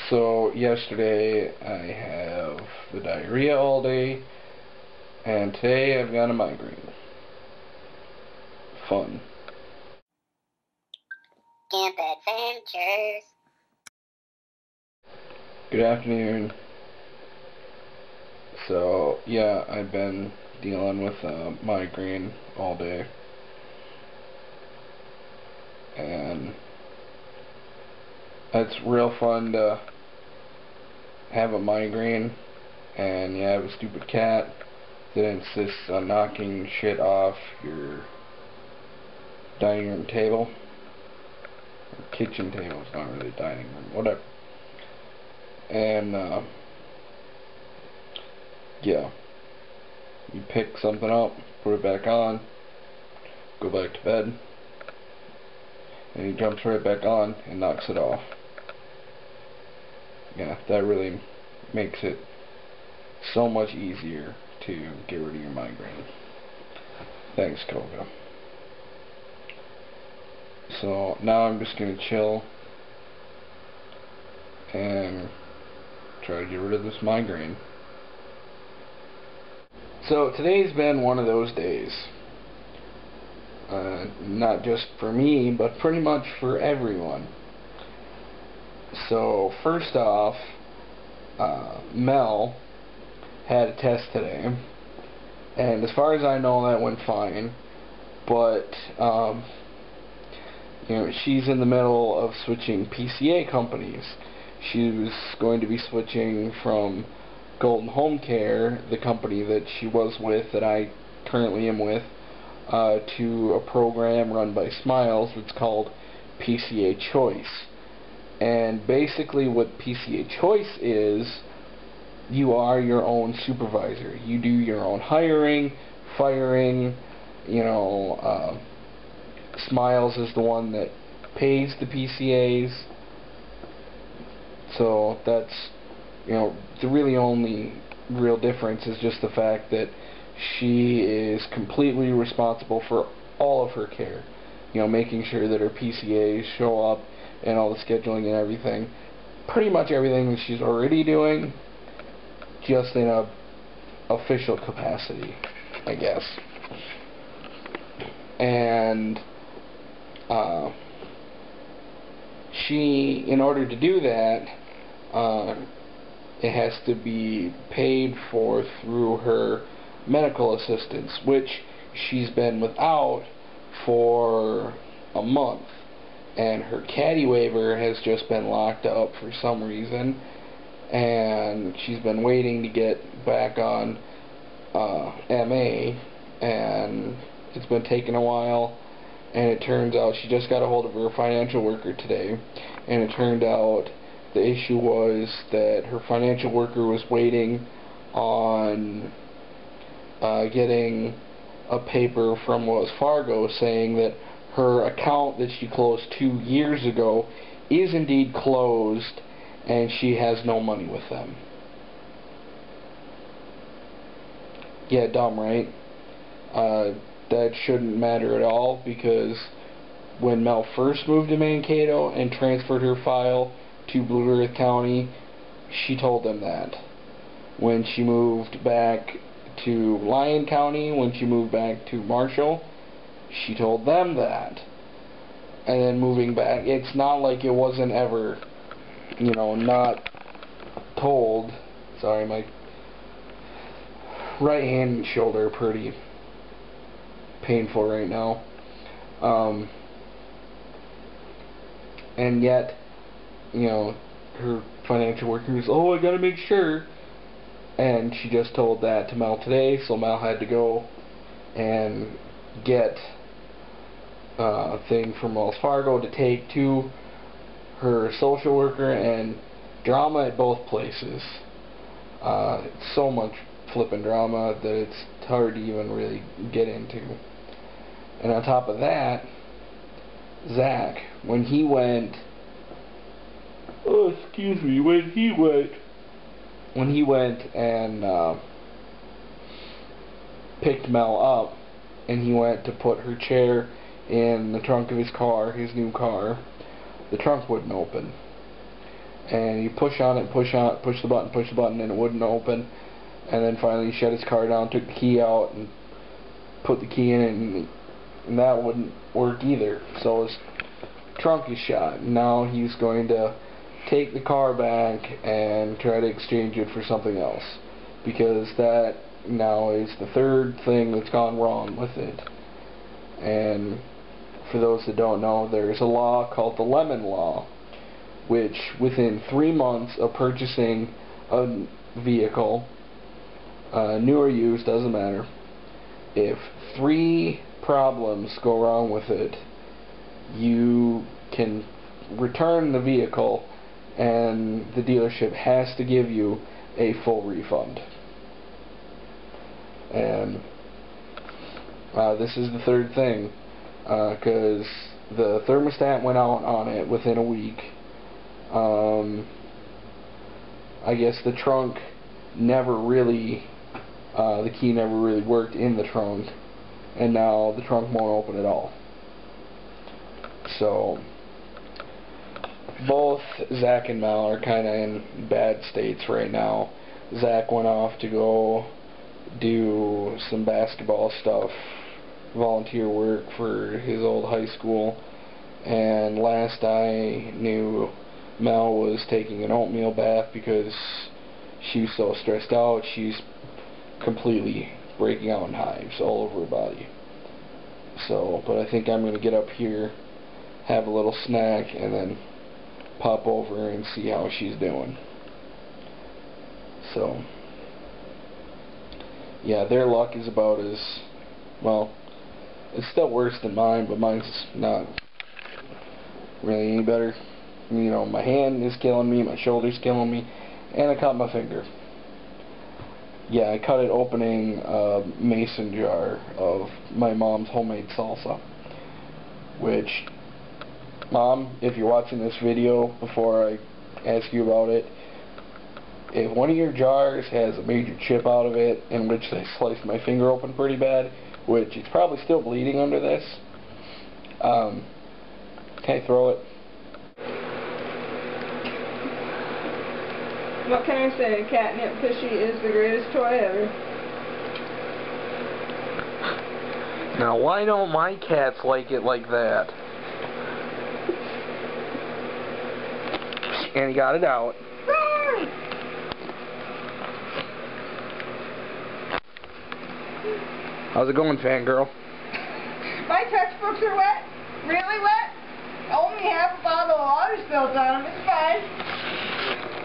So yesterday I have the diarrhea all day, and today I've got a migraine. Fun. Camp Adventures. Good afternoon. So yeah, I've been dealing with a migraine all day, and it's real fun to have a migraine and you have a stupid cat that insists on knocking shit off your dining room table, or kitchen table. It's not really dining room, whatever. And yeah, you pick something up, put it back on, go back to bed, and he jumps right back on and knocks it off. Yeah, that really makes it so much easier to get rid of your migraine. Thanks, Koga. So now I'm just going to chill and try to get rid of this migraine. So today's been one of those days. Not just for me, but pretty much for everyone. So first off, Mel had a test today, and as far as I know that went fine, but she's in the middle of switching PCA companies. She was going to be switching from Golden Home Care, the company that she was with, that I currently am with, to a program run by Smiles that's called PCA Choice. And basically what PCA Choice is, you are your own supervisor. You do your own hiring, firing, Smiles is the one that pays the PCAs. So that's, the really only real difference is just the fact that she is completely responsible for all of her care. Making sure that her PCAs show up and all the scheduling and everything. Pretty much everything that she's already doing, just in a official capacity, I guess. And she, in order to do that, it has to be paid for through her medical assistance, which she's been without for a month. And her caddy waiver has just been locked up for some reason, and she's been waiting to get back on MA, and it's been taking a while. And it turns out she just got a hold of her financial worker today, and it turned out the issue was that her financial worker was waiting on getting a paper from Wells Fargo saying that her account that she closed 2 years ago is indeed closed, and she has no money with them. Yeah, dumb, right? That shouldn't matter at all, because when Mel first moved to Mankato and transferred her file to Blue Earth County, she told them that. When she moved back to Lyon County, when she moved back to Marshall, she told them that. And then moving back, it's not like it wasn't ever, not told. Sorry, my right hand and shoulder are pretty painful right now. And yet, her financial worker is, oh, I gotta make sure. And she just told that to Mel today, so Mel had to go and get a thing from Wells Fargo to take to her social worker, and drama at both places. So much flippin' drama that it's hard to even really get into. And on top of that, Zach, when he went, when he went and picked Mel up, and he went to put her chair in the trunk of his car, his new car, the trunk wouldn't open. and you push on it, push the button, and it wouldn't open. And then finally he shut his car down, took the key out, and put the key in it, and that wouldn't work either. So his trunk is shot. Now he's going to take the car back and try to exchange it for something else, because that now is the third thing that's gone wrong with it. And for those that don't know, there's a law called the Lemon Law, which within 3 months of purchasing a vehicle, new or used, doesn't matter, if 3 problems go wrong with it, you can return the vehicle and the dealership has to give you a full refund. And this is the third thing, because the thermostat went out on it within a week. I guess the trunk never really, the key never really worked in the trunk, and now the trunk won't open at all. So both Zach and Mal are kind of in bad states right now. Zach went off to go do some basketball stuff, volunteer work for his old high school, and last I knew, Mel was taking an oatmeal bath because she's so stressed out. She's completely breaking out in hives all over her body. So, but I think I'm going to get up here, have a little snack, and then pop over and see how she's doing. So yeah, their luck is about as, well, it's still worse than mine, but mine's not really any better. You know, my hand is killing me, my shoulder's killing me, and I cut my finger. Yeah, I cut it opening a mason jar of my mom's homemade salsa, which, Mom, if you're watching this video before I ask you about it, if one of your jars has a major chip out of it, in which they sliced my finger open pretty bad, which it's probably still bleeding under this, can I throw it? What can I say? Catnip Fishy is the greatest toy ever. Now, why don't my cats like it like that? And he got it out. How's it going, fangirl? My textbooks are wet. Really wet. Only half a bottle of water spilled on them. It's fine.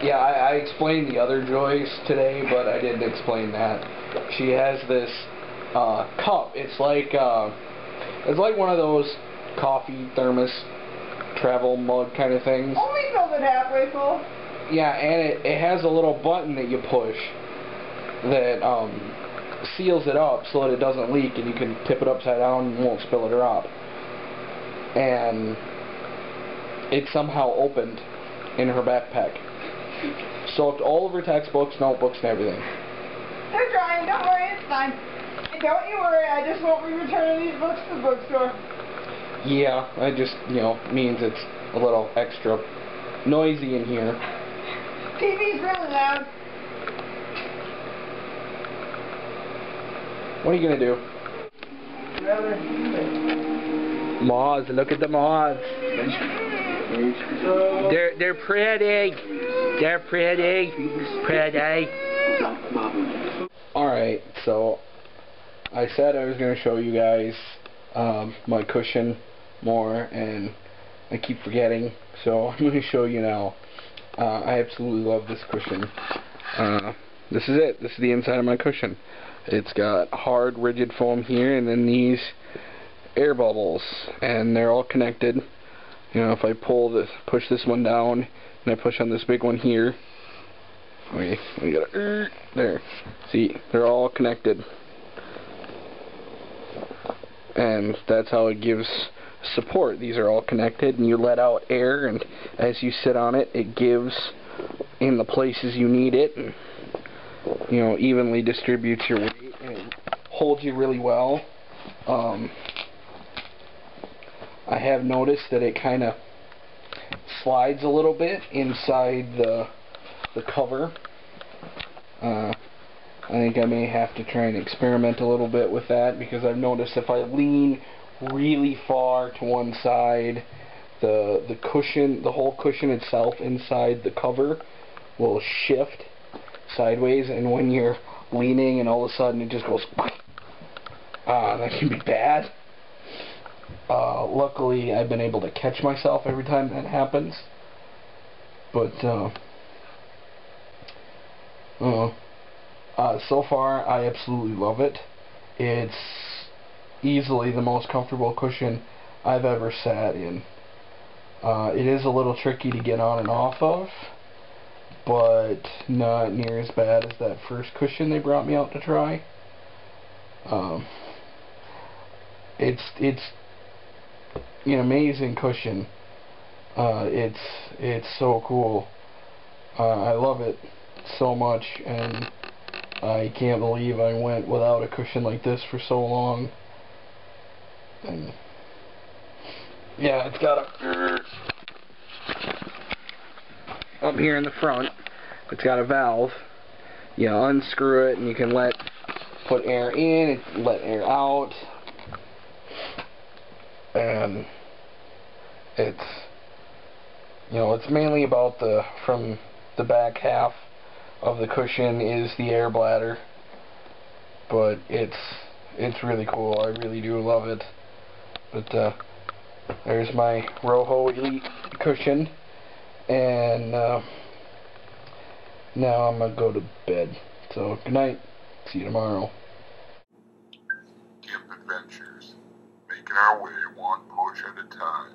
Yeah, I explained the other Joyce today, but I didn't explain that. She has this cup. It's like one of those coffee thermos travel mug kind of things. Only filled it halfway full. Yeah, and it has a little button that you push that seals it up so that it doesn't leak, and you can tip it upside down and it won't spill a drop. And it somehow opened in her backpack. Soaked all of her textbooks, notebooks, and everything. They're drying. Don't worry, it's fine. And don't you worry, I just won't be returning these books to the bookstore. Yeah, it just, you know, means it's a little extra noisy in here. TV's really loud. What are you gonna do? Moths, look at the moths. They're pretty. They're pretty. Pretty. Alright, so I said I was gonna show you guys my cushion more, and I keep forgetting, so I'm gonna show you now. I absolutely love this cushion. This is it. This is the inside of my cushion. It's got hard, rigid foam here, and then these air bubbles, and they're all connected. You know, if I push this one down, and I push on this big one here, we got there. See, they're all connected, and that's how it gives support. These are all connected, and you let out air, and as you sit on it, it gives in the places you need it, and, you know, evenly distributes your weight, and it holds you really well. I have noticed that it kind of slides a little bit inside the cover. I think I may have to try and experiment a little bit with that, because I've noticed if I lean really far to one side, the cushion, the whole cushion itself inside the cover will shift sideways, and when you're leaning and all of a sudden it just goes that can be bad. Luckily I've been able to catch myself every time that happens, but so far I absolutely love it. It's easily the most comfortable cushion I've ever sat in. It is a little tricky to get on and off of, but not near as bad as that first cushion they brought me out to try. It's an amazing cushion. It's so cool. I love it so much, and I can't believe I went without a cushion like this for so long. And yeah, it's got a up here in the front. It's got a valve. You unscrew it, and you can put air in and let air out. And it's it's mainly about from the back half of the cushion is the air bladder, but it's really cool. I really do love it. But there's my Roho Elite cushion, and now I'm gonna go to bed. So good night. See you tomorrow. Camp Adventures, making our way one push at a time.